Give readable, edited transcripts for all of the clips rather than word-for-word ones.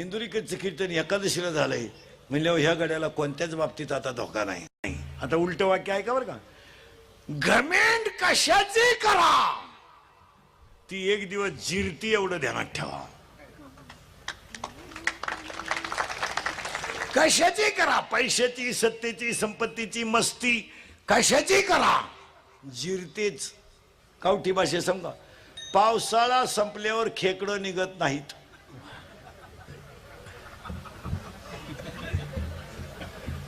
इंदुरीकडचं कीर्तन एकादशीला झालंय म्हणल्यावर ह्या गड्याला कोणत्याच बाबतीत आता धोका नाही. आता उलट वाक्य आहे का बरं का, घमेंड कशाची करा ती एक दिवस जिरती एवढं ध्यानात ठेवा. कशाची करा, पैशाची, सत्तेची, संपत्तीची, मस्ती कशाची करा जिरतेच. कावठी भाषे समजा, पावसाळा संपल्यावर खेकडं निघत नाहीत.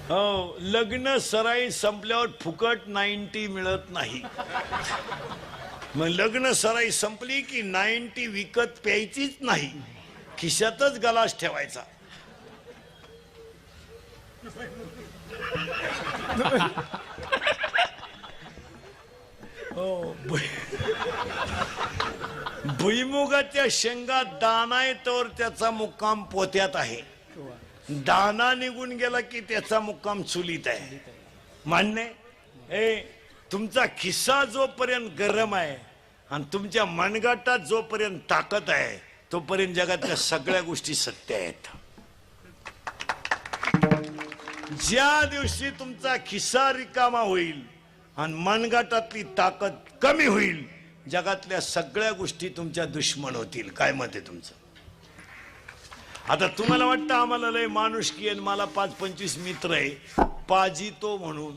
हो, लग्न सराई संपल्यावर फुकट 90 मिळत नाही. मग लग्न सराई संपली की 90 विकत प्यायचीच नाही, खिशातच गलास ठेवायचा. भुईमुगाच्या शेंगा दाना आहे तर त्याचा मुक्काम पोत्यात आहे, दाना निघून गेला की त्याचा मुक्काम चुलीत आहे. मान्य आहे? तुमचा खिस्सा जोपर्यंत गरम आहे आणि तुमच्या मनगटात जोपर्यंत ताकद आहे तोपर्यंत जगातल्या सगळ्या गोष्टी सत्य आहेत. ज्या दिवशी तुमचा खिस्सा रिकामा होईल आणि मनगटातली ताकद कमी होईल जगातल्या सगळ्या गोष्टी तुमच्या दुश्मन होतील. काय मत आहे तुमचं? आता तुम्हाला वाटतं आम्हाला लय माणुसकी आहे, मला 5-25 मित्र आहे पाजितो म्हणून.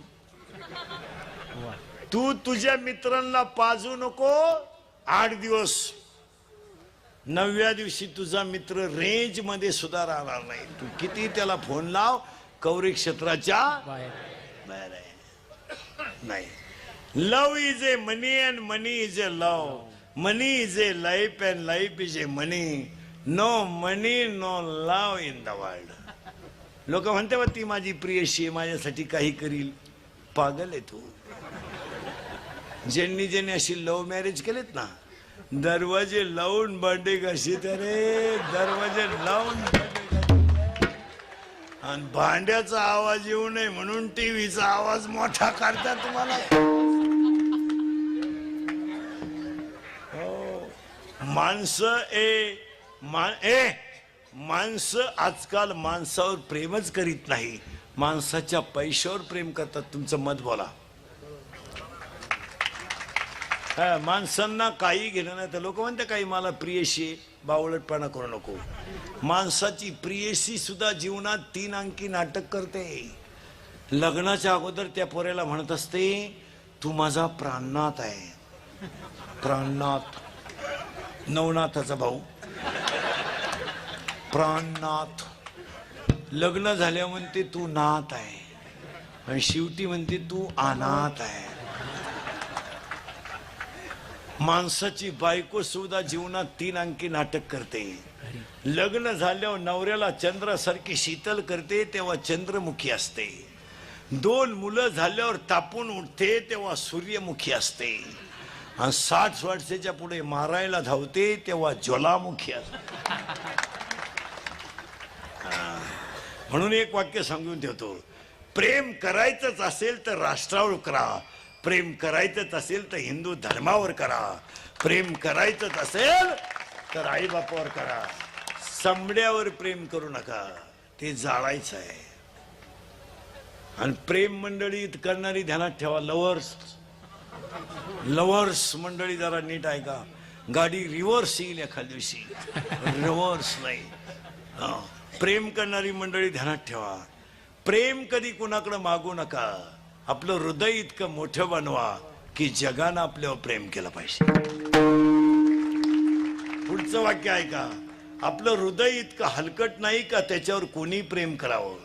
तू तुझ्या मित्रांना पाजू नको 8 दिवस, 9व्या दिवशी तुझा मित्र रेंज मध्ये सुद्धा राहणार नाही. तू किती त्याला फोन लाव, कौरिक क्षेत्राच्या बाहेर आहे. नाही, love is a money and money is a love, money is a life and life is a money. No money no love in the world. लोक म्हणते बा ती माझी प्रियशी आहे, माझ्यासाठी काही करील. पागल आहे तू. ज्यांनी ज्यांनी अशी लव्ह मॅरेज केलेत ना, दरवाजे लावून बर्थडे कशी तरे, दरवाजे लावून आणि भांड्याचा आवाज येऊ नये म्हणून टीव्हीचा आवाज मोठा करतात तुम्हाला. माणसं आजकाल माणसावर प्रेमच करीत नाही, माणसाच्या पैशावर प्रेम करतात. तुमचं मत बोला. माणसांना काही घेणं नाही तर लोक म्हणते काही मला प्रियशी, बावळटपणा करू नको. माणसाची प्रियशी सुद्धा जीवनात 3 अंकी नाटक करते. लग्नाच्या अगोदर त्या पोऱ्याला म्हणत असते तू माझा प्राणनाथ आहे. प्राणनाथ, नवनाथाचा भाऊ, प्राणनाथ. लग्न झाल्यावर म्हणते तू नाथ आहे आणि शेवटी म्हणते तू अनाथ आहे. माणसाची बायको सुद्धा जीवनात 3 अंकी नाटक करते. लग्न झाल्यावर नवऱ्याला चंद्रासारखी शीतल करते तेव्हा चंद्रमुखी असते. 2 मुलं झाल्यावर तापून उठते तेव्हा सूर्यमुखी असते. आणि 60 वर्षाच्या पुढे मारायला धावते तेव्हा ज्वालामुखी असते. म्हणून एक वाक्य सांगून ठेवतो, प्रेम करायचंच असेल तर राष्ट्रावर करा, प्रेम करायचंच असेल तर हिंदू धर्मावर करा, प्रेम करायचंच असेल तर आई बापावर करा. समड्यावर प्रेम करू नका, ते जाळायचं आहे. आणि प्रेम मंडळी करणारी ध्यानात ठेवा, लवर्स मंडळी जरा नीट ऐका. गाडी रिव्हर्स येईल एखाद्या दिवशी, रिव्हर्स नाही. प्रेम करणारी मंडळी ध्यानात ठेवा, प्रेम कधी कुणाकडे मागू नका. आपलं हृदय इतकं मोठं बनवा की जगानं आपल्यावर प्रेम केलं पाहिजे. पुढचं वाक्य ऐका, आपलं हृदय इतकं हलकट नाही का त्याच्यावर कोणी प्रेम करावं.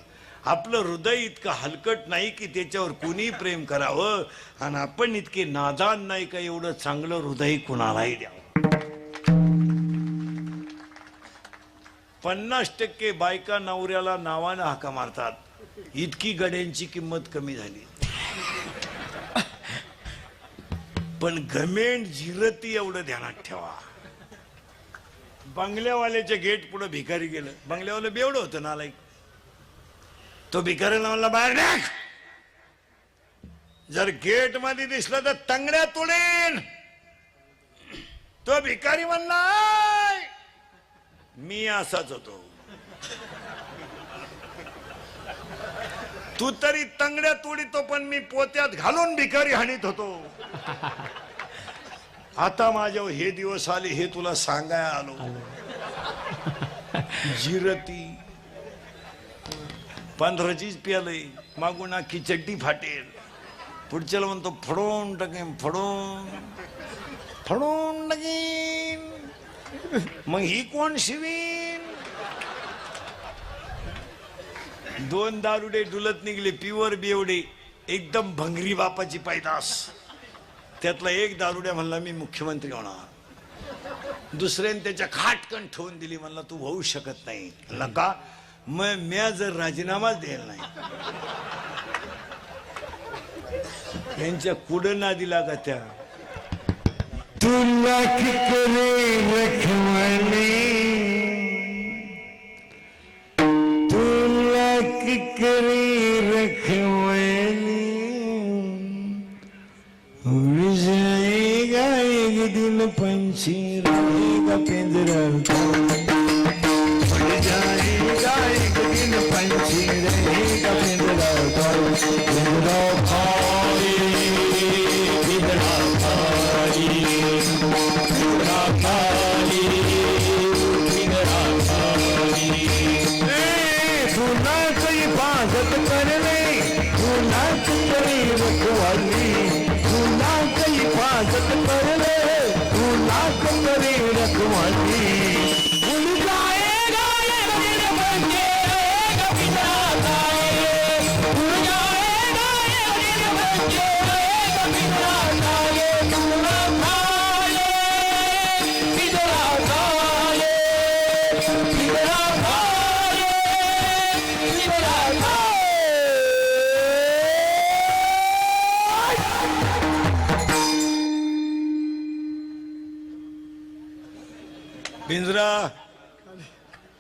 आपलं हृदय इतकं हलकट नाही की त्याच्यावर कोणी प्रेम करावं. आणि आपण इतके नादान नाही का एवढं चांगलं हृदय कुणालाही द्यावं. 50% बायका नवऱ्याला नावानं हाका मारतात. इतकी गड्यांची किंमत कमी झाली. पण घमेंड जिरती एवढं ध्यानात ठेवा. बंगल्यावाल्याच्या गेट पुढे भिकारी गेलं. बंगल्यावाला बेवडं होतं नालायक. तो भिकारीला म्हणला बाहेर टाक. जर गेट मध्ये दिसलं तर तंगड्या तोडेन. तो भिकारी म्हणला मी असाच होतो. तू तरी तंगड्या तोडीतो, पण मी पोत्यात घालून भिकारी हाणीत होतो. आता माझ्यावर हे दिवस आले हे तुला सांगाय आलो. जिरती 15चीच प्यालय, मागून आखी चड्डी फाटेल. पुढच्याला म्हणतो फडून टाकेन, फडून फडून टाकेन. मग ही कोण शिवीन? 2 दारुडे डुलत निघले, प्युअर बेवडे, एकदम भंगरी बापाची पैदास. त्यातला एक दारुड्या म्हणला मी मुख्यमंत्री होणार. दुसऱ्याने त्याच्या खाटकन ठेवून दिली, म्हणला तू होऊ शकत नाही. म्हणला का? मग म्या जर राजीनामाच द्यायला नाही. यांच्या कुडं ना दिला का त्या तुला किती रखवाने, तुला किती रखवाने, उड़ जाएगा एक दिन पंछी रहेगा पिंजरा, उड़ जाएगा एक दिन पंछी रहेगा पिंजरा, पिंजरा खाली, पिंजरा खाली, पिंजरा खाली, पिंजरा खाली. तू ना कोई हिफाजत कर ले, तू ना कोई रखवाली, तू ना कोई हिफाजत कर ले, तू ना कोई रखवाली. उड़ जाएगा एक दिन पंछी रहेगा पिंजरा खाली, उड़ जाएगा एक दिन पंछी रहेगा पिंजरा खाली, पिंजरा खाली, पिंजरा खाली, पिंजरा खाली, पिंजरा खाली. पिंजरा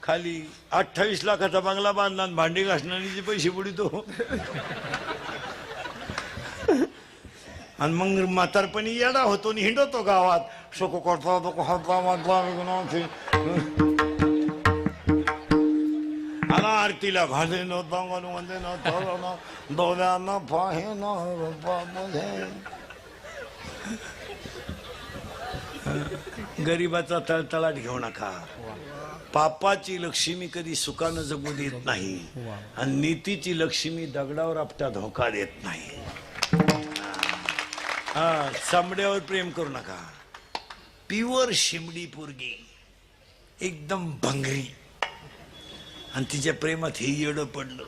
खाली. 28 लाखाचा बंगला बांधला आणि भांडी घासणारीचे पैसे बुडितो. आणि मग म्हातारपणी येडा होतो आणि हिंडतो गावात. शोको करता आला आरतीला घाले न दांगण मध्ये न तळण दोल्यानं पाहे न रूपामध्ये. गरिबाचा तळतळाट घेऊ नका. पापाची लक्ष्मी कधी सुखानं जगू देत नाही, आणि नीतीची लक्ष्मी दगडावर आपटा धोका देत नाही. हा, चामड्यावर प्रेम करू नका. प्युअर शिमडी पोरगी, एकदम भंगरी, आणि तिच्या प्रेमात हे येडं पडलं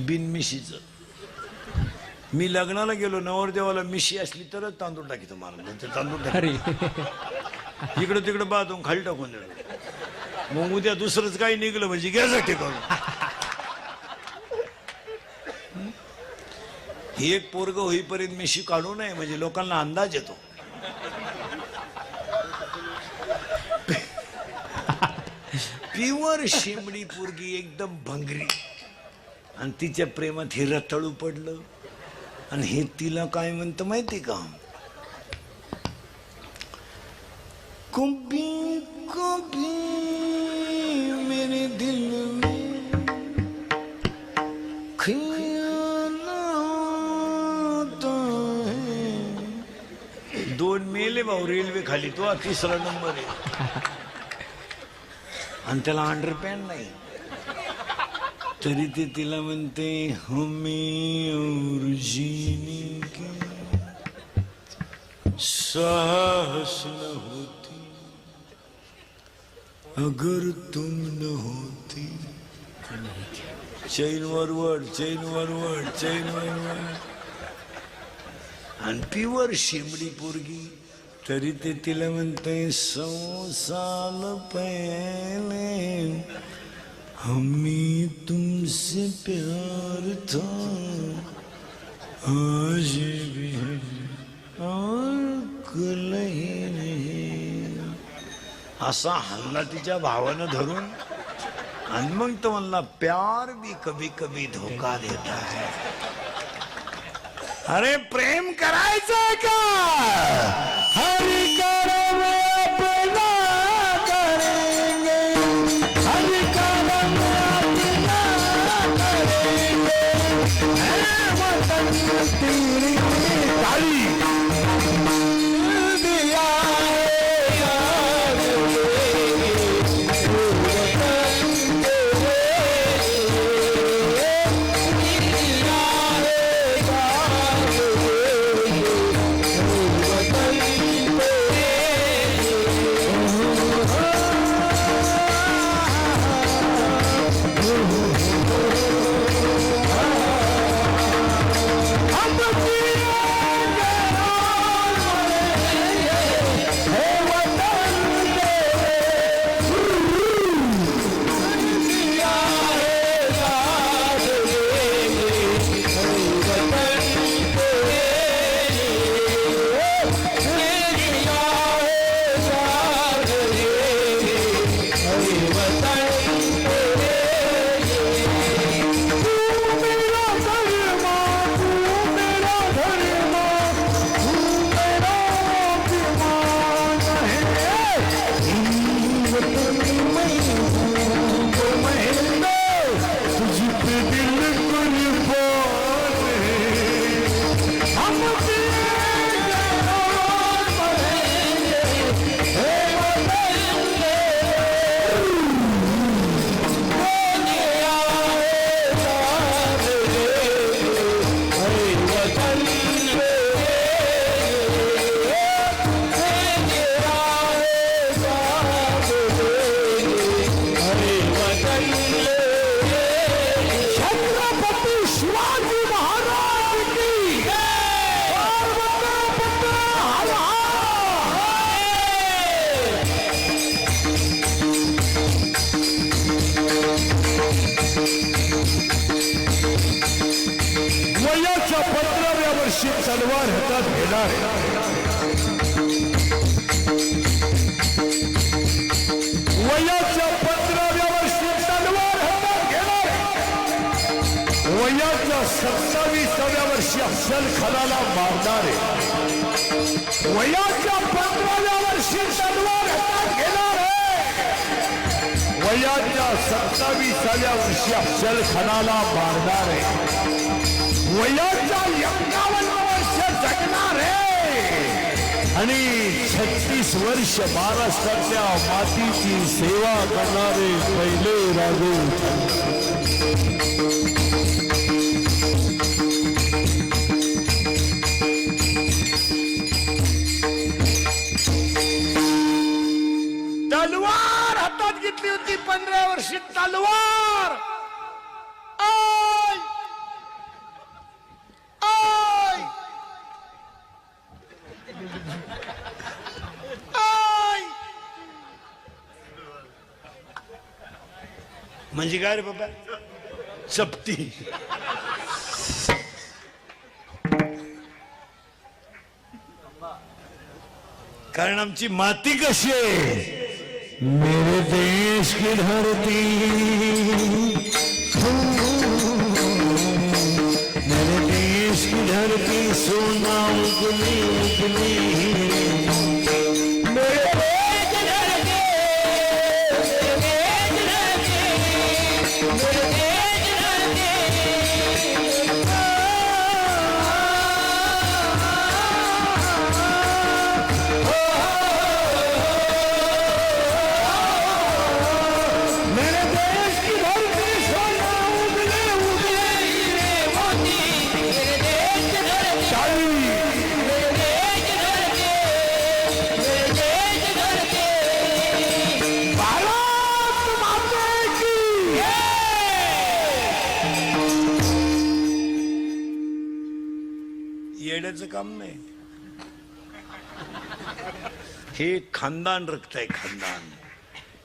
बिनमिशीच. मी लग्नाला गेलो, नवरदेवाला मिशी असली तरच तांदूळ टाकीतो मला. तांदूळ इकडं तिकडं बाथून खाली टाकून दिलं. मग उद्या दुसरंच काही निघलं म्हणजे घ्यायचं करून. ही एक पोरग होईपर्यंत मिशी काढू नये म्हणजे लोकांना अंदाज येतो. प्युअर शिमडी पोरगी, एकदम भंगरी, आणि तिच्या प्रेमात हे रताळू पडलं. आणि हे तिला काय म्हणतं माहिती का? कभी कभी मेरे दिल में खयाल आता है. 2 मेले भाऊ रेल्वे खाली, तो हा 3रा नंबर आहे. आणि त्याला अंडरपॅन्ट नाही, तरी ते तिला म्हणते हमें और जीने के साहस न होती अगर तुम न होती. चैन वरवड, चैन वरवड, चैन वरवड. आणि प्युअर शिमडी पोरगी, तरी ते तिला म्हणते 100 साल पहले हमें तुमसे प्यार था, आज भी है और कल ही नहीं. असा हल्ला तिच्या भावानं धरून. आणि मग तो म्हणला प्यार भी कभी कभी धोका देता है. अरे प्रेम करायचं का? हरि करो अपना करेंगे. तलवार हातात घेणार वयाच्या 15व्या वर्षी तलवार हातात घेणार वयाच्या 27व्या वर्षी अफजल खानाला मारणार वयाच्या 15व्या वर्षी तलवार हातात घेणार वयाच्या 27व्या वर्षी अफजल खानाला मारणार वयाच्या 51 वर्ष जगणार आणि 36 वर्ष महाराष्ट्राच्या मातीची सेवा करणारे पहिले राजे तलवार हातात घेतली होती 15 वर्षी तलवार म्हणजे काय रे बाबा चपटी कारण आमची माती कशी आहे मेरे देश की धरती मेरे देश की धरती सोना उगली उगली येड्याचं काम नाही हे खानदान रक्त आहे खानदान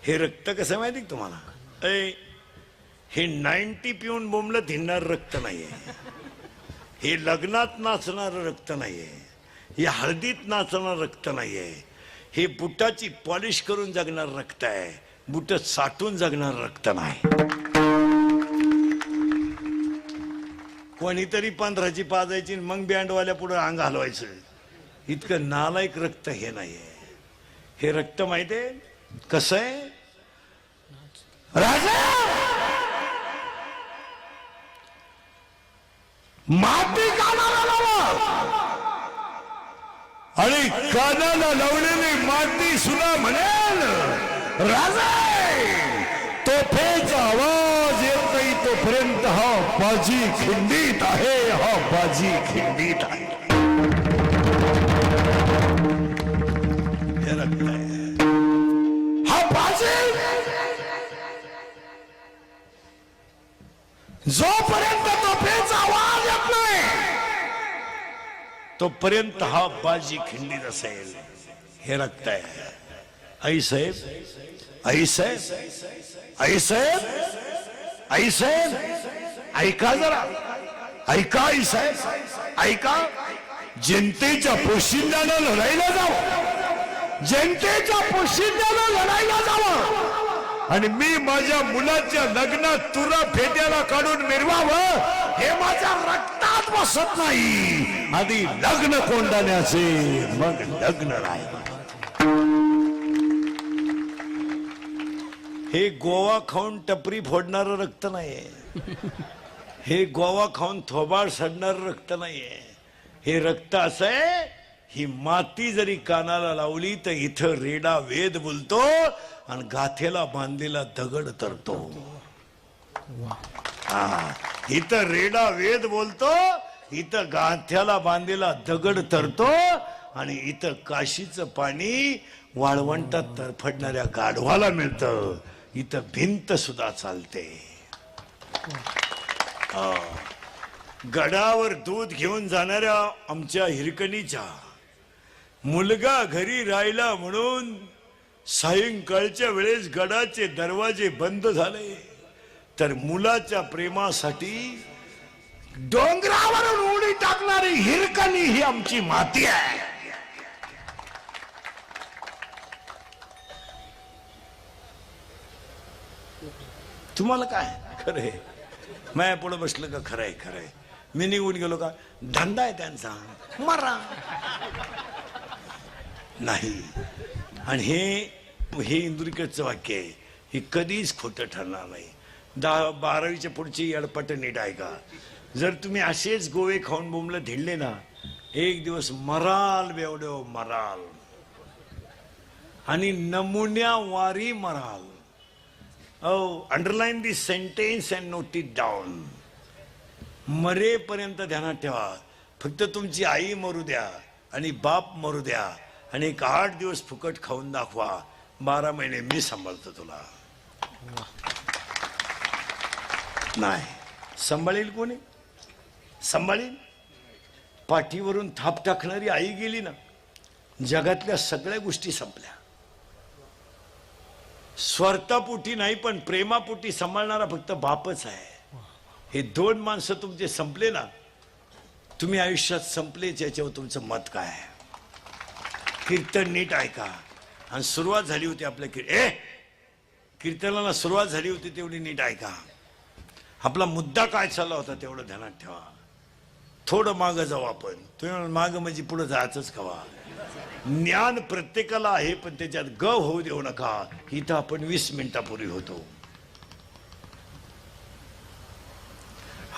हे रक्त कसं माहिती का तुम्हाला हे 90 पिऊन बोंबलं धिंणार रक्त नाहीये हे लग्नात नाचणारं रक्त नाहीये हे हळदीत नाचणारं रक्त नाहीये हे बुटाची पॉलिश करून जगणार रक्त आहे बुट साठून जगणार रक्त नाही कोणीतरी 15ची पाजायची मग बँडवाल्या पुढे अंग हलवायचं इतकं नालायक रक्त हे नाहीये हे रक्त माहितीये कसं आहे राजा माती कानाला लावा आणि कानाला लावलेली माती सुद्धा म्हणेल राजा तोफेचा आवाज येत नाही तोपर्यंत हा बाजी खिंडीत आहे, हा बाजी खिंडीत आहे. हे रक्त आहे. हा बाजी जोपर्यंत तोफेचा आवाज येत नाही तोपर्यंत हा बाजी खिंडीत असेल. हे रक्त आहे. आई साहेब, आई साहेब, आई साहेब, आई साहेब, ऐका जरा, ऐका आई साहेब, ऐका. जनतेच्या पोशिंद्यानं लढायला जावं, जनतेच्या पोशिंद्यानं लढायला जावं आणि मी माझ्या मुलाच्या लग्नात तुरा फेट्याला काढून मिरवावं हे माझ्या रक्तात बसत नाही. आधी लग्न कोंडाण्याचे मग लग्न राहील. हे गोवा खाऊन टपरी फोडणारं रक्त नाहीये. हे गोवा खाऊन थोबाड सडणारं रक्त नाहीये. हे रक्त असं आहे, ही माती जरी कानाला लावली तर इथं रेडा वेद बोलतो आणि गाथेला बांधलेला दगड तरतो. इथं रेडा वेद बोलतो, इथं गाथ्याला बांधलेला दगड तरतो आणि इथं काशीचं पाणी वाळवंटात तरफडणाऱ्या गाढवाला मिळतं. इथं भिंत सुद्धा चालते. गडावर दूध घेऊन जाणाऱ्या आमच्या हिरकणीच्या मुलगा घरी राहिला म्हणून सायंकाळच्या वेळेस गडाचे दरवाजे बंद झाले तर मुलाच्या प्रेमासाठी डोंगरावरून उडी टाकणारी हिरकणी ही आमची माती आहे. तुम्हाला काय खरंय, माया पुढे बसलं का खरंय खरंय, मी निघून गेलो का धंदा आहे त्यांचा मरा नाही. आणि हे इंदुरीकरचं वाक्य आहे, हे कधीच खोटं ठरणार नाही. 10-12वीच्या पुढची अडपट नीट ऐका. जर तुम्ही असेच गोवे खाऊन बोंबलं धिडले ना, एक दिवस मराल बेवड्यो मराल आणि नमुन्या वारी moral. Underline this sentence and note it down. मरेपर्यंत ध्यानात ठेवा. फक्त तुमची आई मरू द्या आणि बाप मरू द्या आणि एक 8 दिवस फुकट खाऊन दाखवा. 12 महिने मी सांभाळतो तुला. नाही सांभाळेल कोणी? सांभाळेल? पाठीवरून थाप टाकणारी आई गेली ना, जगातल्या सगळ्या गोष्टी संपल्या. स्वार्थापोटी नाही पण प्रेमापोटी सांभाळणारा फक्त बापच आहे. हे 2 माणसं तुमचे संपले ना, तुम्ही आयुष्यात संपलेच. याच्यावर तुमचं मत काय आहे? कीर्तन नीट ऐका. आणि सुरुवात झाली होती आपल्या कीर्तनाला सुरुवात झाली होती तेवढी नीट ऐका. आपला मुद्दा काय चालला होता तेवढं ध्यानात ठेवा. थोडं मागं जाऊ आपण. तुम्ही मागं म्हणजे पुढे जायचंच कवा. ज्ञान प्रत्येकाला आहे पण त्याच्यात गव होऊ देऊ नका. इथं आपण 20 मिनिटापूर्वी होतो.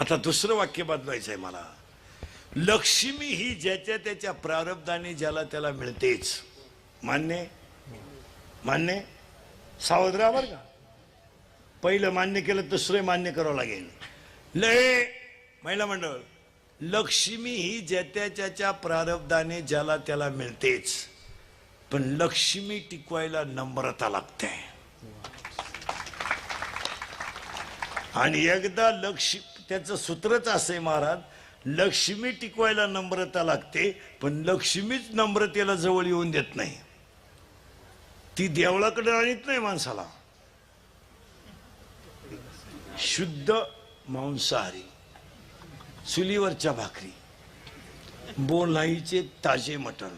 आता दुसरं वाक्य बदलायचं आहे मला. लक्ष्मी ही ज्याच्या त्याच्या प्रारब्धाने ज्याला त्याला मिळतेच. मान्य? मान्य? सावध राहा बरं का. पहिलं मान्य केलं तर दुसरं मान्य करावं लागेल. लय महिला मंडळ, लक्ष्मी ही ज्याच्या त्याच्या प्रारब्धाने ज्याला त्याला मिळतेच पण लक्ष्मी टिकवायला नम्रता लागते. आणि एकदा त्याचं सूत्रच असे महाराज, लक्ष्मी टिकवायला नम्रता लागते पण लक्ष्मीच नम्रतेला जवळ येऊन देत नाही. ती देवळाकडे आणत नाही माणसाला. शुद्ध मांसाहारी, चुलीवरच्या भाकरी, बोलाईचे ताजे मटण,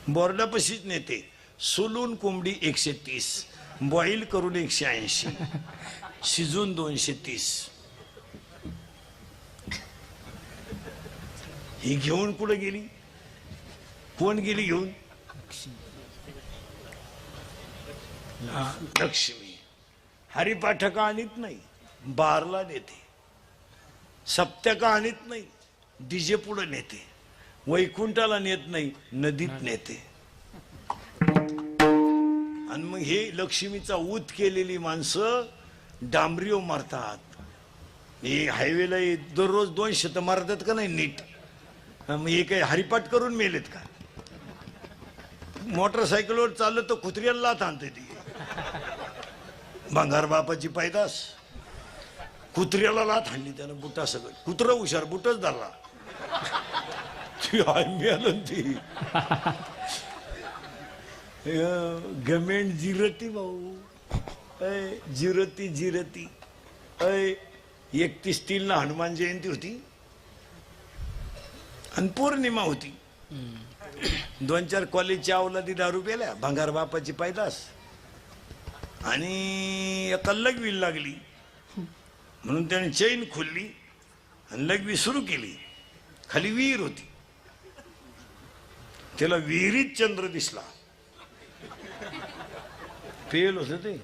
बोर्डापाशीच नेते. सोलून कोंबडी 130, बॉईल करून 180, शिजून 230. ही घेऊन कुठं गेली? कोण गेली घेऊन? लक्ष्मी. हरिपाठका आणत नाही, बारला देते. सप्त्या आणत नाही, डीजे पुढे नेते, वैकुंठाला नेत नाही, नदीत नेते. आणि मग हे लक्ष्मीचा ऊत केलेली माणसं डांबरीव मारतात. हे हायवेला दररोज 200 मारतात का नाही नीट. मग हे काही हरिपाठ करून मेलेत का? मोटरसायकलवर चाललं तर कुत्र्याला लाथ आणते ती. भंगार बापाची पैदास, कुत्र्याला लाथ आणली त्यानं बुटा सगळं. कुत्र हुशार, बुटच धरला. ती मिळालं ती गमेंट जिरती भाऊ, जिरती जिरती. 31 ला हनुमान जयंती होती आणि पौर्णिमा होती. 2-4 कॉलेजच्या अवलादी दारू प्याल्या, भंगार बापाची पैदास. आणि एका लघवी लागली म्हणून त्याने चैन खोलली आणि लघवी सुरू केली. खाली विहीर होती, त्याला विहिरीत चंद्र दिसला. पेल होत ते,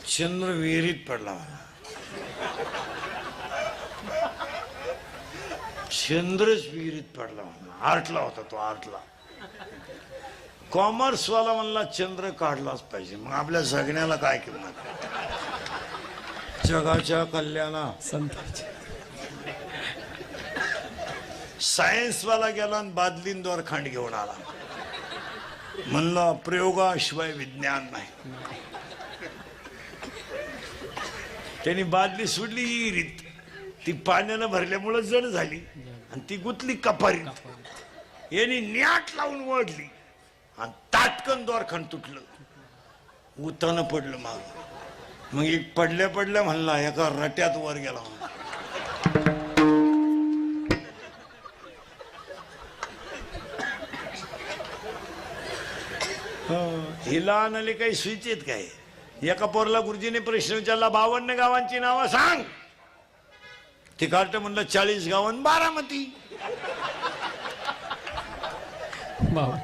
चंद्र विहिरीत पडला. चंद्रच विहिरीत पडला. आर्टला होता तो, आर्टला. कॉमर्स वाला म्हणला चंद्र काढलाच पाहिजे. मग आपल्या जगण्याला काय किंमत, जगाच्या कल्याणा. सायन्स वाला गेला आणि बादलीन दोरखांड घेऊन आला. म्हणला प्रयोगाशिवाय विज्ञान नाही. त्यांनी बादली सोडली विहिरीत, ती पाण्यानं भरल्यामुळे जड झाली आणि ती गुतली कपारीत. यांनी न्याट लावून वळली आणि ताटकन दोरखंड तुटलं, उतानं पडलं माग. मग एक पडल्या पडल्या म्हणला एका रट्यात वर गेला. हे लहान आले काही स्विच आहेत काय? एका पोरला गुरुजीने प्रश्न विचारला, 52 गावांची नावं सांग. ते कार्ट म्हणलं 40 गावां बारामती. 52.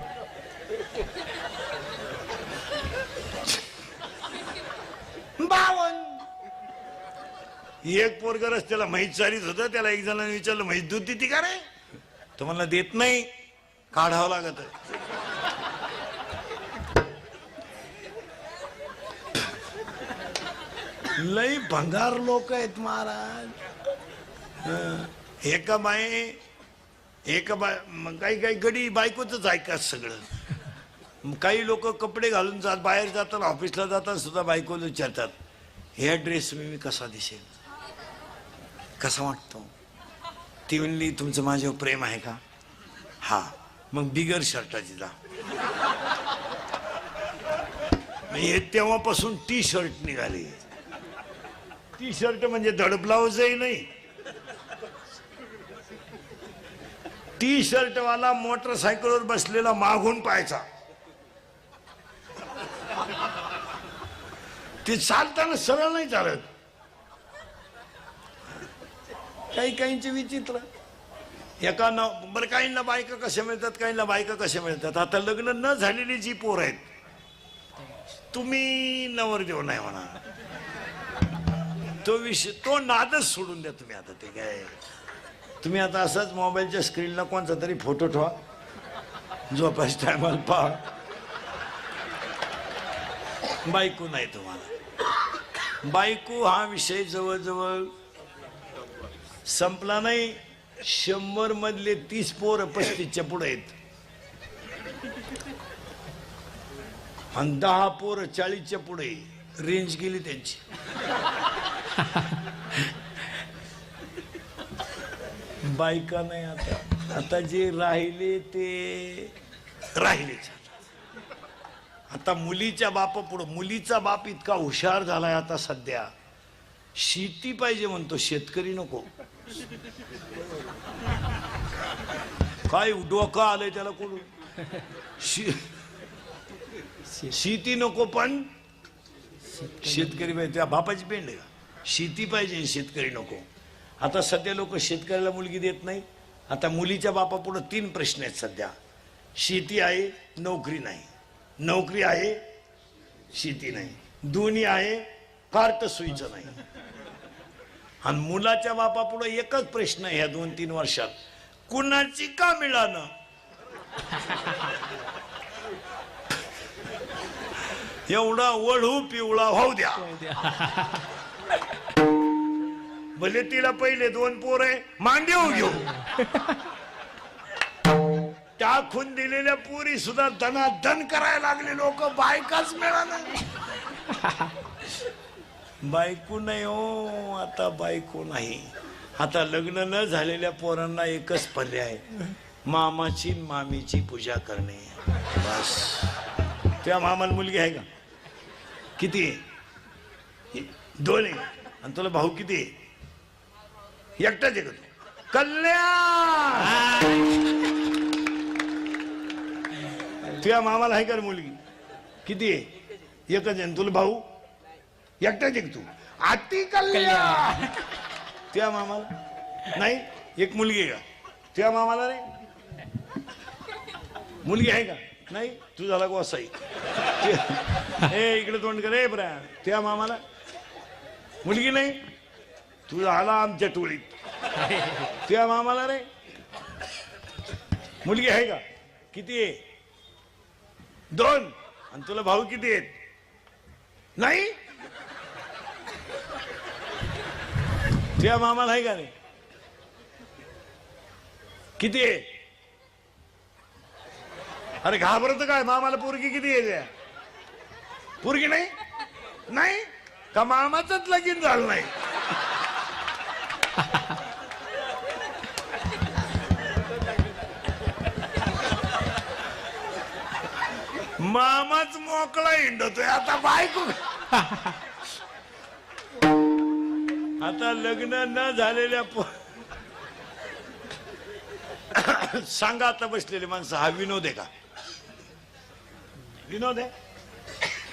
एक पोरग रस्त्याला म्हैस चालीत होतं, त्याला एक जणांनी विचारलं म्हैस दूध देते का रे? तो म्हणला देत नाही, काढावं लागत. लई भंगार लोक आहेत महाराज. एका बाई काही गडी बायकोच ऐकत सगळं. काही लोक कपडे घालून जात, बाहेर जातात, ऑफिसला जातात सुद्धा बायकोला विचारतात, ह्या ड्रेस मी कसा दिसेल, कसा वाटतो? ती म्हणली तुमचं माझ्यावर प्रेम आहे का? हा, मग बिगर शर्टाची जा. हे तेव्हापासून टी शर्ट निघाली. टी शर्ट म्हणजे धड ब्लाउजही नाही. टी शर्ट वाला मोटरसायकलवर बसलेला मागून पाहायचा. ते चालताना सरळ नाही चालत. काही काहींचे विचित्र. एकांना बरं, काहींना बायका कशा मिळतात, काहींना बायका कशा मिळतात. आता लग्न न झालेली जी पोर आहेत, तुम्ही नवरदेव नाही म्हणा, तो विषय, तो नादच सोडून द्या तुम्ही. आता ते काय, तुम्ही आता असंच मोबाईलच्या स्क्रीनला कोणता तरी फोटो ठेवा, झोपायच्या टायमाला पहा. बायको नाही तुम्हाला. बायको हा विषय जवळजवळ संपला नाही. 100 मधले 30 पोर 35च्या पुढे आहेत आणि 10 पोर 40च्या पुढे. रेंज गेली त्यांची. बायका नाही आता. आता जे राहिले ते राहिलेच. आता मुलीच्या बापा पुढं, मुलीचा बाप इतका हुशार झालाय आता सध्या. शेती पाहिजे म्हणतो, शेतकरी नको. काय डोकं आलंय त्याला कोण. शेती नको पण शेतकरी पाहिजे. त्या बापाची पेंड आहे का? शेती पाहिजे, शेतकरी नको. आता सध्या लोक शेतकऱ्याला मुलगी देत नाही. आता मुलीच्या बापा पुढे 3 प्रश्न आहेत सध्या. शेती आहे, नोकरी नाही. नोकरी आहे, शेती नाही. दोन्ही आहे, कार्ट सोयीचं नाही. आणि मुलाच्या बापापुढे एकच प्रश्न आहे ह्या 2-3 वर्षात, कुणाची का मिळालं? एवढा वळू पिवळा होऊ द्या. भले तिला पहिले 2 पोर आहे, मांडीव घेऊ. टाकून दिलेल्या पुरी सुद्धा धनाधन करायला लागले लोक, बायकाच मिळालं. बायको नाही हो, आता बायको नाही. आता लग्न न झालेल्या पोरांना एकच पर्याय, मामाची मामीची पूजा करणे बस. त्या मामाला मुलगी आहे का? किती आहे? 2 आहे. आणि तुला भाऊ किती आहे? एकटाच आहे का तू? कल्याण. तुझ्या मामाला आहे का मुलगी? किती आहे? एकच आहे. तुला भाऊ एकटाच आहे तू? अति कल्याण. तुझ्या मामाला नाही? एक मुलगी आहे का? तुझ्या मामाला नाही मुलगी आहे का? नाही. तू झाला गोसाई. इकडे तोंड कर. बरा तुझ्या मामाला मुलगी नाही? तू झाला आमच्या टोळीत. तुझ्या मामाला रे मुलगी आहे का? किती आहे? 2. आणि तुला भाऊ किती आहेत? नाही. तुझ्या मामाला आहे का रे? किती आहे? अरे घाबरत काय? मामाला पोरगी किती आहे? पोरगी नाही? नाही का मामाचंच लगीन झालं नाही? मामाच मोकळा हिंडतोय आता. बायको आता लग्न न झालेल्या सांगा आता बसलेले माणसं, हा विनोद आहे का? विनोद आहे?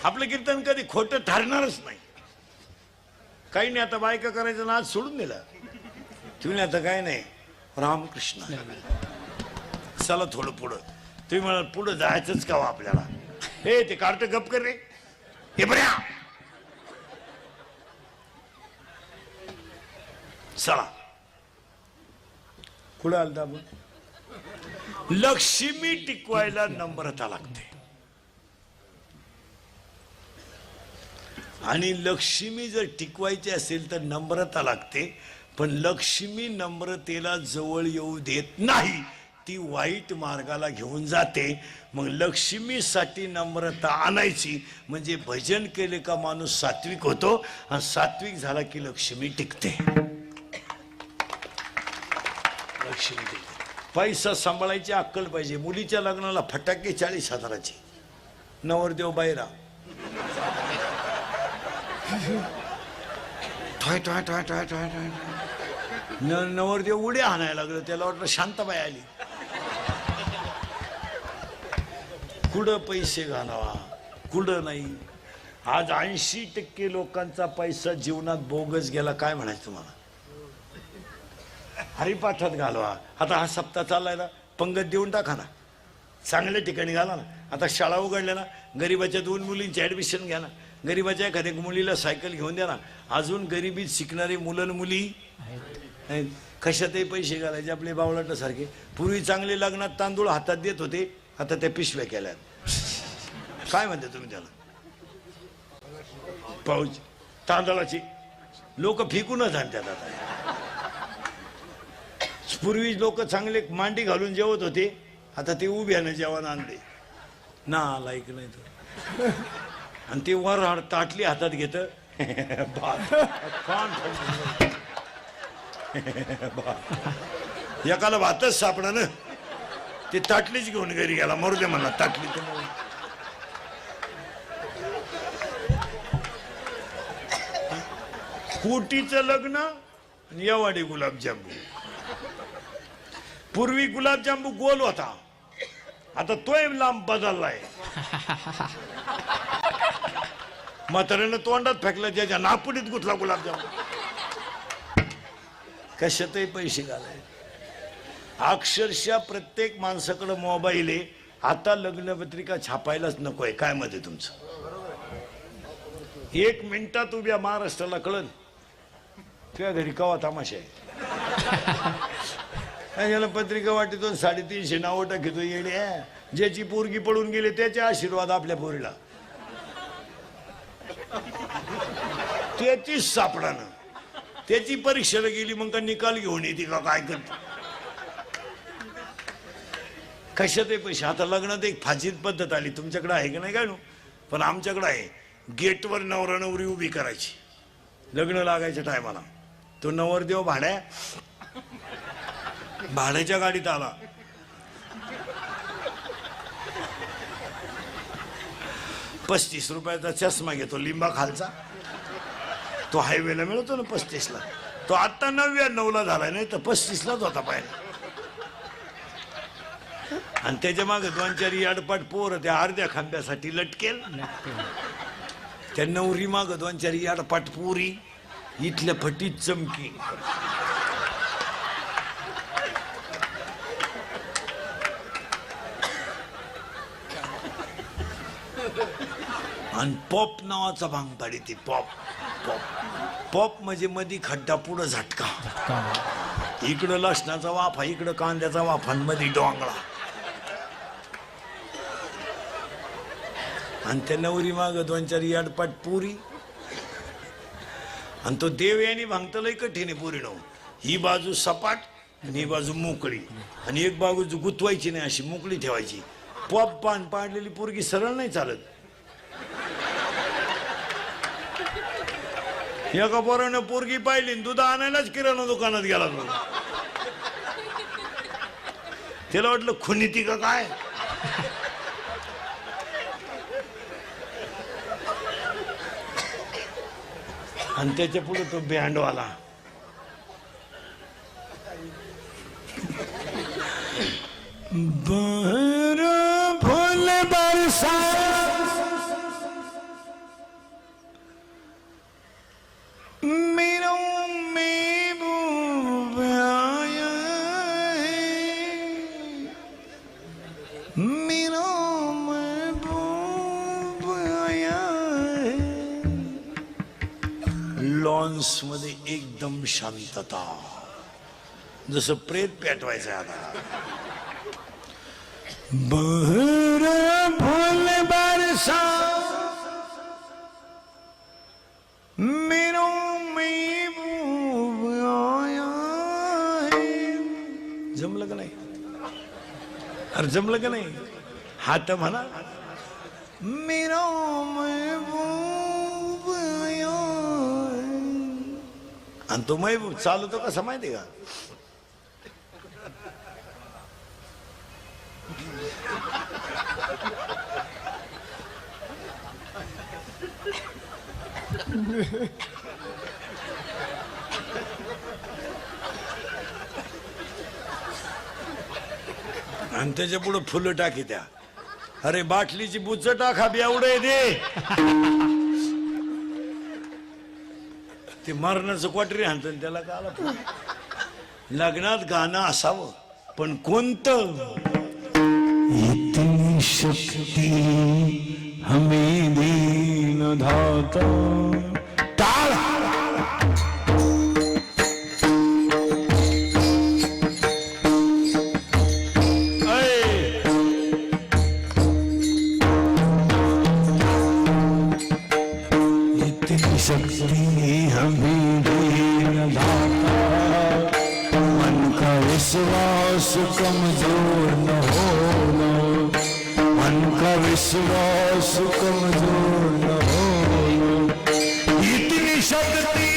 आपलं कीर्तन कधी खोटं ठरणारच नाही. काही नाही. आता बायका करायचं ना, आज सोडून दिलं तुम्ही. आता काय नाही, रामकृष्ण. चला थोडं पुढं. तुम्ही म्हणाल पुढं जायचंच का आपल्याला? हे ते कार्ट गप कर रे. हे बऱ्या चला कुठं आलता आपण? लक्ष्मी टिकवायला नम्रता लागते. आणि लक्ष्मी जर टिकवायची असेल तर नम्रता लागते. पण लक्ष्मी नम्रतेला जवळ येऊ देत नाही, ती वाईट मार्गाला घेऊन जाते. मग लक्ष्मीसाठी नम्रता आणायची म्हणजे भजन केले का माणूस सात्विक होतो, आणि सात्विक झाला की लक्ष्मी टिकते. लक्ष्मी टिकते. पैसा सांभाळायची अक्कल पाहिजे. मुलीच्या लग्नाला फटाके 40,000चे, नवरदेव बाहेरा नवरदेव उड्या हाणायला लागलं. त्याला वाटलं शांताबाई आली. कुठं पैसे घालावा, कुठं नाही. आज 80% लोकांचा पैसा जीवनात बोगस गेला. काय म्हणायचं तुम्हाला? हरिपाठात घालवा. आता हा सप्ताह चाललाय ना, पंगत देऊन टाका ना, चांगल्या ठिकाणी घाला ना. आता शाळा उघडल्या ना, गरीबाच्या 2 मुलींची ऍडमिशन घ्या ना. गरीबाच्या एखाद्या मुलीला सायकल घेऊन द्या ना. अजून गरिबीत शिकणारी मुलं मुली आहेत. कशातही पैसे घालायचे आपले बावळाटासारखे. पूर्वी चांगले लग्नात तांदूळ हातात देत होते, आता त्या पिशव्या केल्यात. काय म्हणते तुम्ही त्याला? पाऊच तांदळाची लोक फेकूनच आणतात. आता पूर्वी लोक चांगले मांडी घालून जेवत होते, आता ते उभ्यानं जेवण आणले ना. लाईक नाही तर. आणि ते वर ताटली हातात घेत. एकाला भातच सापडा ना, ते ताटलीच घेऊन घरी गेला. मरू दे म्हणला ताटली. कोटीचं लग्न आणि एवाडे गुलाबजामू. पूर्वी गुलाबजामू गोल होता, आता तोय लांब बदललाय. म्हाताऱ्यानं तोंडात फेकलं, ज्याच्या नापुडीत गुतला गुलाबजामू. कशातही पैसे घालाय. अक्षरशः प्रत्येक माणसाकडे मोबाईल आहे. आता लग्नपत्रिका छापायलाच नकोय. काय मध्ये तुमचं? 1 मिनिटात उभ्या महाराष्ट्राला कळन तुझ्या घरी कवा तमाशा आहे? याला पत्रिका वाटतो 350 नावं टाकतो येडे. ज्याची पोरगी पडून गेली त्याचे आशीर्वाद आपल्या पोरीला, त्याचीच सापडानं. त्याची परीक्षेला गेली मग का निकाल घेऊन येते का काय करते? कशात आहे पैसे? आता लग्नात एक फाजीत पद्धत आली, तुमच्याकडे आहे की नाही काय नो, पण आमच्याकडे आहे. गेटवर नवरा नवरी उभी करायची लग्न लागायच्या टायमाला. तो नवरदेव भाड्याच्या गाडीत आला. ₹35 चष्मा घेतो लिंबा खालचा. तो हायवेला मिळतो ना 35ला. तो आता 99ला झालाय, नाही तर 35लाच होता पाहिजे. आणि त्याच्या मागे 2-4 याडपाट पोर त्या अर्ध्या खांब्यासाठी लटकेल. त्या नवरी माग 2-4 याडपाट पोरी इथल्या फटीत चमकी. आणि पॉप नावाचा भांग पाडी ती. पॉप पॉप पॉप म्हणजे मधी खड्डा पुढं झटका. इकडं लसणाचा वाफा, इकडं कांद्याचा वाफा, मध्ये डोंगळा. आणि त्या नवरी माग 2-4 याडपाट पुरी. आणि तो देव यांनी भांगत लय कठीण आहे पुरी नव. ही बाजू सपाट आणि ही बाजू मोकळी, आणि एक बाजू गुतवायची नाही, अशी मोकळी ठेवायची. पॉप पान पाडलेली पोरगी सरळ नाही चालत. एका पोरानं पोरगी पाहिली, दूध आणायलाच किराणा दुकानात गेला तो. त्याला वाटलं खुनी ती का काय. आणि त्याच्या पुढे तो बँडवाला. बर फुल बरसा लॉन्स मध्ये एकदम शांतता, जसं प्रेत पेटवायचं आता. बहर फुल बरसा मेरो महबूब आया है. जमलं का नाही? अरे जमलं का नाही? हात म्हणा. मेरो महबूब आया. आणि तो महबूब चालतो कसा माहिती का? आणि त्याच्या पुढे फुलं टाकी त्या. अरे बाटलीची बुच्च टाका एवढे दे. ते मरणाचं क्वाटरी हाणत त्याला का आला. लग्नात गाणं असावं, पण कोणतं? इतनी शक्ती हमें दीन धाता. टाळ. इतनी शक्ति हमें दीन धाता. मन का विश्वास कमजोर न होना. मन का विश्वास कमजोर न होना. इतनी शक्ति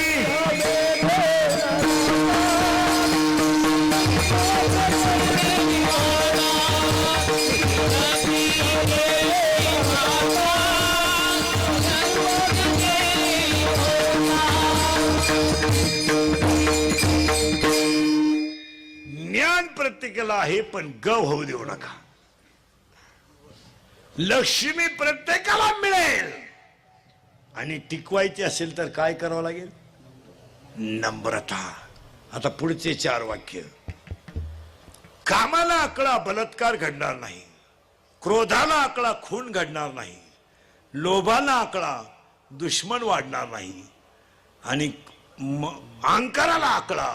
ज्ञान प्रत्येकाला आहे, पण गव होऊ देऊ नका. लक्ष्मी प्रत्येकाला मिळेल, आणि टिकवायची असेल तर काय करावं लागेल? नम्रता. आता पुढचे 4 वाक्य. कामाला आकळा बलात्कार घडणार नाही. क्रोधाला आकळा खून घडणार नाही. लोभाला आकळा दुश्मन वाढणार नाही. आणि अहंकाराला आकळा,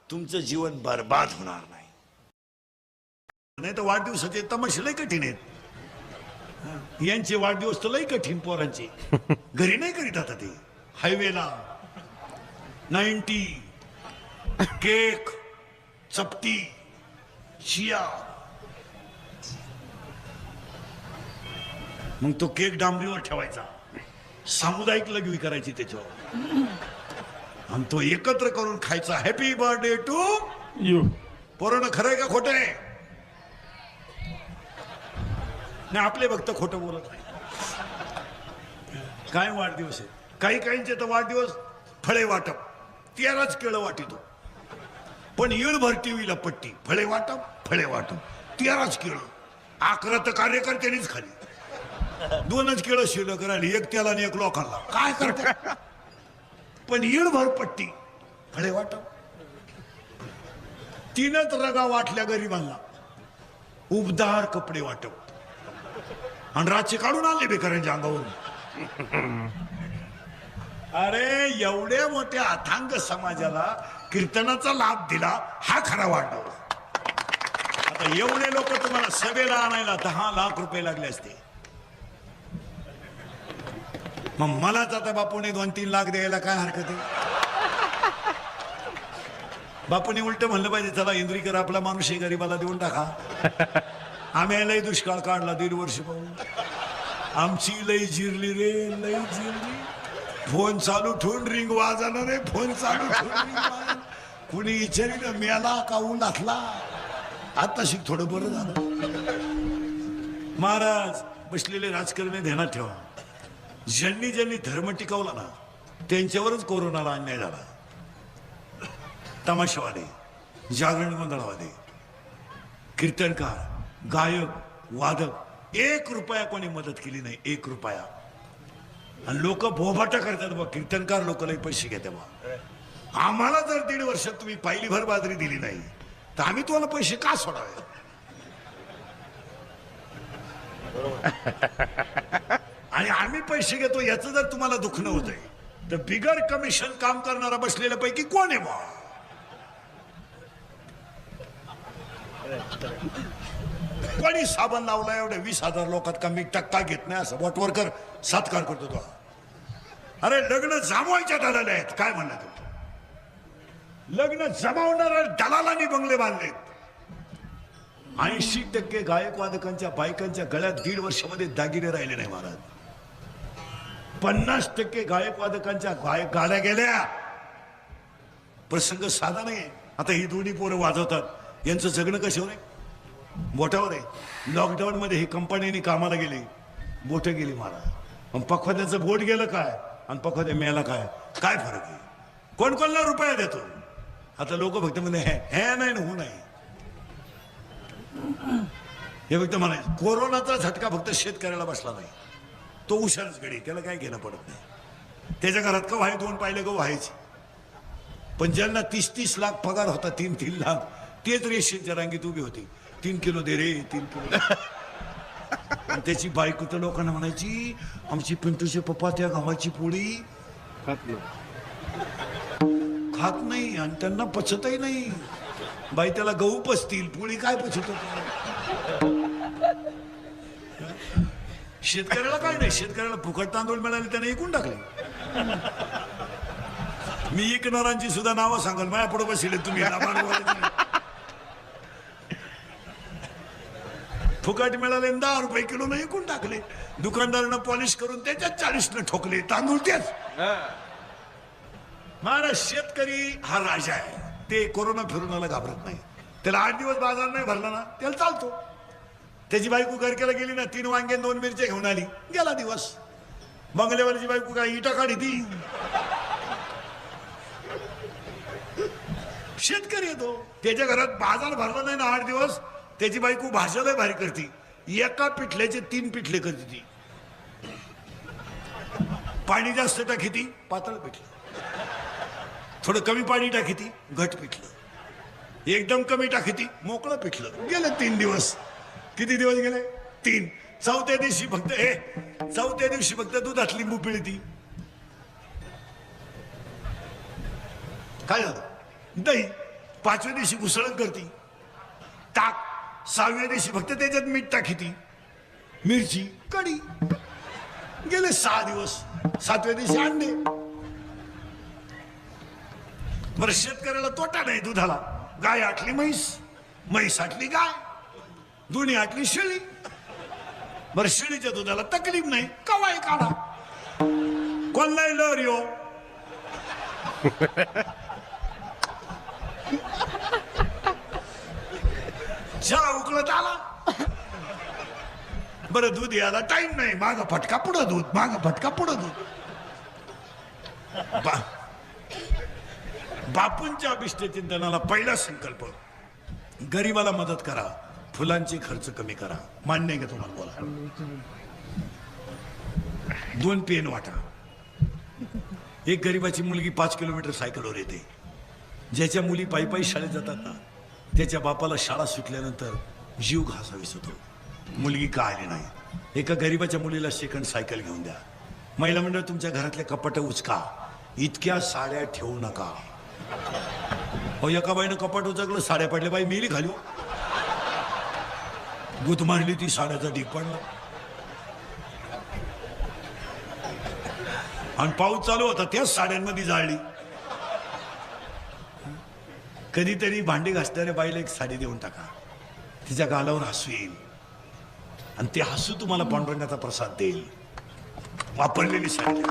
तुमचं जीवन बर्बाद होणार नाही. नाही तर वाढदिवसाचे तमाशे लय कठीण आहेत. यांचे वाढदिवस तर लय कठीण पोरांचे. घरी नाही करीत आता ते. हायवेला 90 केक, चपटी, शिया. मग तो केक डांबरीवर ठेवायचा, सामुदायिक लघवी करायची त्याच्यावर, आणि तो एकत्र करून खायचा. Happy birthday to you. पोरानं खरंय का खोटं आहे? नाही, आपले भक्त खोटं बोलत नाही. काय वाढदिवस आहे, काही काहींचे तर वाढदिवस फळे वाटप, 13च केळं वाटितो. पण येळभर टीव्हीला पट्टी, फळे वाटप फळे वाटप, 13च केळं. 11 तर कार्यकर्त्यांनीच खाली, 2च केळं शिल्लक राहिली, एक त्याला आणि एक लोकांना. काय करते? पण येळभर पट्टी, फळे वाटप. 3च रगा वाटल्या गरिबांना, उबदार कपडे वाटप, आणि रातचे काढून आणले बेकारांच्या अंगावरून. अरे एवढ्या मोठ्या अथांग समाजाला कीर्तनाचा लाभ दिला, हा खरा वाढदिवस. आता एवढे लोक तुम्हाला सभेला आणायला 10 लाख रुपये लागले असते. मग मलाच आता बापूने 2-3 लाख द्यायला काय हरकत आहे? बापूने उलट म्हणलं पाहिजे, चला इंद्रीकर आपला माणूस आहे, गरीबाला देऊन टाका. आम्ही लय दुष्काळ काढला 1.5 वर्ष पाहून. आमची लय जिरली रे, लय जिरली. फोन चालू ठेवून रिंग वाजणार रे, फोन चालू ठेवून कुणी विचारिलं मेला का उलातला. आता शिक थोडं बरं झालं. महाराज बसलेले राजकारणी ध्यानात ठेवा, ज्यांनी ज्यांनी धर्म टिकवला ना त्यांच्यावरच कोरोनाला अन्याय झाला. तमाशावाले, जागरण गोंधळवाले, कीर्तनकार, गायक, वादक, 1 रुपया कोणी मदत केली नाही, 1 रुपया. आणि लोक बोभाटा करतात बा, कीर्तनकार लोक लई पैसे घेते बा. आम्हाला जर 1.5 वर्षात तुम्ही पायलीभर बाजरी दिली नाही तर आम्ही तुम्हाला पैसे का सोडावे? आणि आम्ही पैसे घेतो याचं जर तुम्हाला दुखणं होतंय तर बिगर कमिशन काम करणारा बसलेल्या पैकी कोण आहे बा? कोणी साबण लावला एवढ्या 20,000 लोकात कमी टक्का घेत नाही असं वटवरकर सत्कार करतो तो. अरे लग्न जमवायच्या दलाल आहेत, काय म्हणणार तू? लग्न जमावणाऱ्या दलालांनी बंगले बांधलेत. 80% गायक वादकांच्या बायकांच्या गळ्यात 1.5 वर्षामध्ये दागिने राहिले नाही महाराज. 50% गायक वादकांच्या गाड्या गेल्या. प्रसंग साधा नाही. आता ही दोन्ही पोरं वाजवतात, यांचं जगणं कशावर आहे? बोटावर आहे. लॉकडाऊन मध्ये हे कंपनीने कामाला गेले, बोट गेली महाराज. पखवाद्याचं बोट गेलं काय आणि पखवाद्या मेला काय, काय फरक आहे? कोण कोणला रुपया देतो? आता लोक फक्त म्हणजे हे नाही ना, हो नाही, हे फक्त म्हणायचं. कोरोनाचा झटका फक्त शेतकऱ्याला बसला नाही, तो हुशारच गडी, त्याला काय घेणं पडत नाही. त्याच्या घरात का व्हाय 2 पायले गहू व्हायचे. पण ज्यांना 30-30 लाख पगार होता, 3-3 लाख, तेच रेशनच्या रांगेत उभी होती. 3 किलो दे रे, 3 किलो. आणि त्याची बायको तर लोकांना म्हणायची, आमची पिंटूचे पप्पा त्या गव्हाची पोळी खात नाही आणि त्यांना पचतही नाही. बाई त्याला गहू पचतील, पोळी काय पचत होत? शेतकऱ्याला काय नाही, शेतकऱ्याला फुकट तांदूळ मिळाले त्याने ऐकून टाकले. मी ऐकणारांची सुद्धा नावं सांगाल, माझ्या पुढे बसले तुम्ही. फुकट मिळाले 10 रुपये किलो नाही ऐकून टाकले. दुकानदारानं पॉलिश करून त्याच्यात 40 ठोकले तांदूळ तेच. महाराज शेतकरी हा राजा आहे. ते कोरोना फिरोनाला घाबरत नाही. त्याला 8 दिवस बाजार नाही भरला ना त्याला चालतो. त्याची बायको गरकेला गेली ना, 3 वांगे 2 मिरच्या घेऊन आली, गेला दिवस. बंगलेवाल्याची बायको काय इटा काढी ती? शेतकरी येतो, त्याच्या घरात बाजार भरला नाही ना 8 दिवस, त्याची बायको भाषाला भारी करते. एका पिठल्याचे 3 पिठले करते ती. पाणी जास्त टाकी ती पातळ पिठलं, थोडं कमी पाणी टाकी ती घट पिठलं, एकदम कमी टाकी ती मोकळं पिठलं. गेले 3 दिवस. किती दिवस गेले? 3. चौथ्या दिवशी फक्त दुधात लिंबू पिळती. काय झालं? दही 5व्या दिवशी घुसळण करती, ताक 6व्या दिवशी फक्त त्याच्यात मीठ टाकीती, मिरची कढी. गेले 6 दिवस, 7व्या दिवशी अंडे. बरं, शेतकऱ्याला तोटा नाही दुधाला. गाय आटली म्हैस, म्हैस आटली गाय, दोन्ही आटली शेळी. बरं, शेळीच्या दुधाला तकलीफ नाही, कवाय काढा. कोण नाही लहर यो. चहा उकळत आला. बरं, दूध यायला टाइम नाही, माग फटका पुढं दूध, माग फटका पुढं दूध. बापूंच्या अभिष्ट चिंतनाला पहिला संकल्प, गरीबाला मदत करा, फुलांचे खर्च कमी करा. मान्य आहे का तुम्हाला? बोला. 2 पेन वाटा. एक गरीबाची मुलगी 5 किलोमीटर सायकलवर येते. ज्याच्या मुली पायी पायी शाळेत जातात ना, त्याच्या बापाला शाळा सुटल्यानंतर जीव घासावीस होतो. मुलगी का आली नाही? एका गरीबाच्या मुलीला सेकंड सायकल घेऊन द्या. महिला मंडळ, तुमच्या घरातल्या कपाट उचका, इतक्या साड्या ठेवू नका. हो, एका बाईनं कपाट उचकलं, साड्या पडल्या, बाई मेली खाली. गुत मारली, ती साड्याचा ढीक पडला. आणि पाऊस चालू होता, त्याच साड्यांमध्ये जाळली. कधीतरी भांडी घासणाऱ्या बाईला एक साडी देऊन टाका, तिच्या गालावर हसू येईल आणि ते हसू तुम्हाला पांडुरंगाचा प्रसाद देईल. वापरलेली साडी.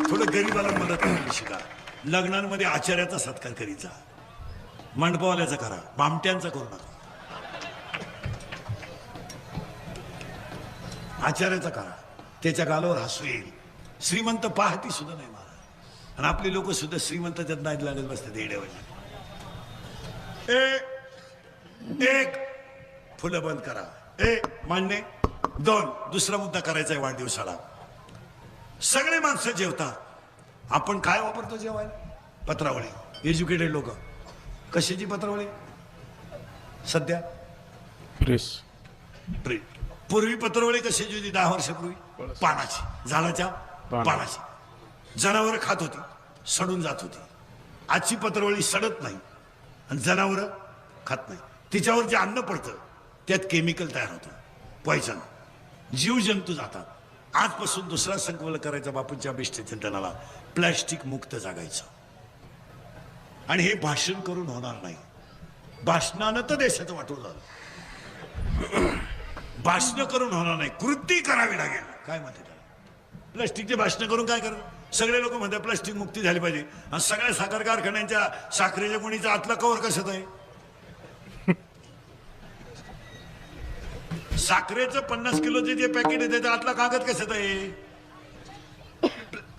थोडं गरीबाला मदत करायला शिका. लग्नांमध्ये आचार्याचा सत्कार करीचा, मंडपवाल्याचा करा, बामट्यांचा करू नका. आचार्याचा करा, त्याच्या गालावर हसू येईल. श्रीमंत पाहती सुद्धा नाही मला, आणि आपले लोक सुद्धा श्रीमंताच्यात नाही लागत बसतात येड्यावानी. एक फुलं बंद करा. मान्य. 2 दुसरा मुद्दा करायचा आहे वाढदिवसाला. सगळे माणसं जेवतात, आपण काय वापरतो जेवायला? पत्रावळी. एज्युकेटेड लोक. कशाची पत्रावळी? सध्या प्रेस. पूर्वी पत्रावळी कशाची होती? 10 वर्षापूर्वी पानाची, झाडाच्या पानाची. जनावर खात होती, सडून जात होती. आजची पत्रावळी सडत नाही आणि जनावर खात नाही. तिच्यावर जे अन्न पडतं त्यात केमिकल तयार होतं, पॉयझन. जीवजंतू जातात. आजपासून दुसरा संकल्प करायचा बापूंच्या अभिष्ट चिंतनाला, प्लॅस्टिक मुक्त जागायचं. आणि हे भाषण करून होणार नाही. भाषणानं तर देशाचं वाटून झालं. भाषण करून होणार नाही, कृती करावी लागेल. काय म्हणते त्याला? प्लास्टिकचे भाषण करून काय करा? सगळे लोक म्हणतात प्लास्टिक मुक्ती झाली पाहिजे, आणि सगळ्या साखर कारखान्यांच्या साखरेच्या गुणीचा आतला कवर कशात आहे? साखरेचं 50 किलोचे जे पॅकेट आहे त्याचा आतला कागद कशात आहे?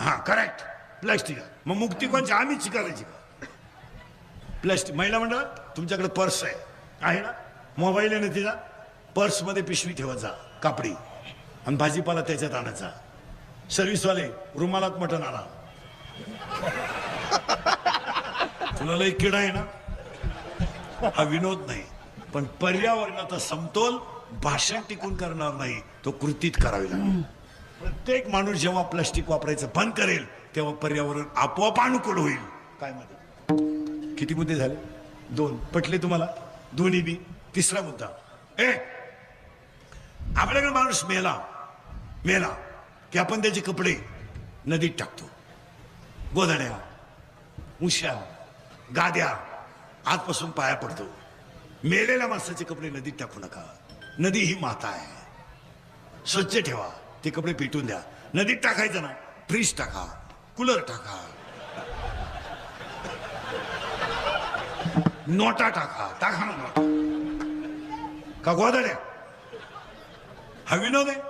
हा, करेक्ट, प्लास्टिक. मग मुक्ती कोणची? आम्हीच करायची का? प्लास्टिक. महिला मंडळ, तुमच्याकडे पर्स आहे ना? मोबाईल आहे ना तिचा? पर्समध्ये पिशवी ठेवत जा, कापडी, आणि भाजीपाला त्याच्यात आणायचा. सर्व्हिसवाले, रुमालात मटण आणा. तुला लई किडा आहे ना? हा विनोद नाही, पण पर्यावरणाचा समतोल भाषण टिकून करणार नाही, तो कृतीत करावी लागेल. प्रत्येक माणूस जेव्हा प्लास्टिक वापरायचं बंद करेल तेव्हा पर्यावरण आपोआप अनुकूल होईल. काय म्हणते? किती मुद्दे झाले? 2 पटले तुम्हाला? दोन्ही बी. तिसरा मुद्दा, आपल्याकडे माणूस मेला की आपण त्याचे कपडे नदीत टाकतो. गोधड्या, उश्या, गाद्या आजपासून पाया पडतो. मेलेल्या माणसाचे कपडे नदीत टाकू नका. नदी ही माता आहे, स्वच्छ ठेवा. ते कपडे पेटून द्या. नदीत टाकायचं ना, फ्रीज टाका, कूलर टाका, नोटा टाका ना नोटा. का गोधड्या? हा विनोद आहे.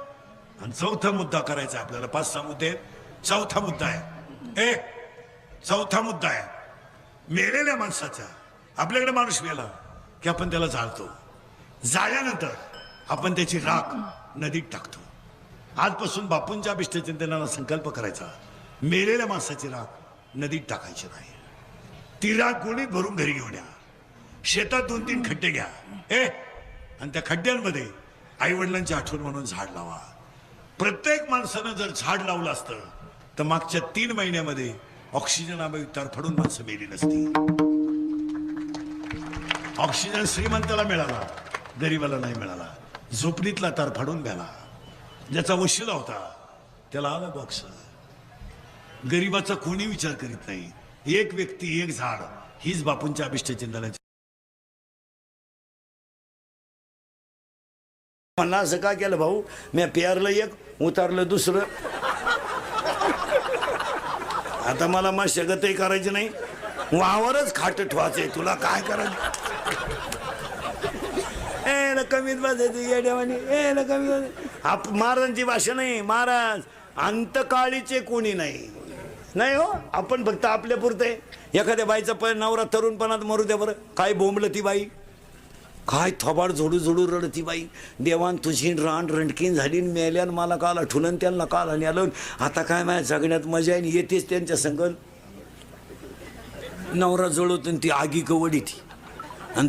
आणि चौथा मुद्दा करायचा आपल्याला. 5-6 मुद्दे. चौथा मुद्दा आहे, चौथा मुद्दा आहे मेलेल्या माणसाचा. आपल्याकडे माणूस मेला की आपण त्याला जाळतो. जाळल्यानंतर आपण त्याची राख नदीत टाकतो. आजपासून बापूंच्या अभिष्टचिंतनाला संकल्प करायचा, मेलेल्या माणसाची राख नदीत टाकायची नाही. ती राख गोणीत भरून घरी घेऊन या. शेतात 2-3 खड्डे घ्या, आणि त्या खड्ड्यांमध्ये आई वडिलांची आठवण म्हणून झाड लावा. प्रत्येक माणसानं जर झाड लावलं असतं तर मागच्या 3 महिन्यामध्ये ऑक्सिजन अभावी तरफडून माणसं मेली नसती. ऑक्सिजन श्रीमंताला मिळाला, गरीबाला नाही मिळाला. झोपडीतला तरफडून गेला, ज्याचा वशिला होता त्याला आला बॉक्स. गरीबाचा कोणी विचार करीत नाही. एक व्यक्ती एक झाड हीच बापूंच्या अभिष्ट चिंतनाची. म्हणला असं का केलं भाऊ, मी पेरलं एक उतारलं दुसरं. आता मला मशागतही करायची नाही, वावरच खाट ठेवायचंय. तुला काय करायचं? ए ना कमीत बसायचं येड्यावानी, ए ना कमी बसायचं. महाराजांची भाषा नाही. महाराज अंतकाळीचे कोणी नाही नाही हो. आपण फक्त आपल्या पुरते. एखाद्या बाईचा नवरा तरुणपणात मरू द्या बरं, काय बोंबलं ती बाई, काय थोबाड झोडू झोडू रडती बाई. देवान तुझी रान रणकीन झाली, मेल्यान मला काल आठवलं, त्यांना काल आणि आलं. आता काय माझ्या जगण्यात मजा आहे, येतेच त्यांच्या संग. नवरा जळवत ती आगी कवडी ती आणि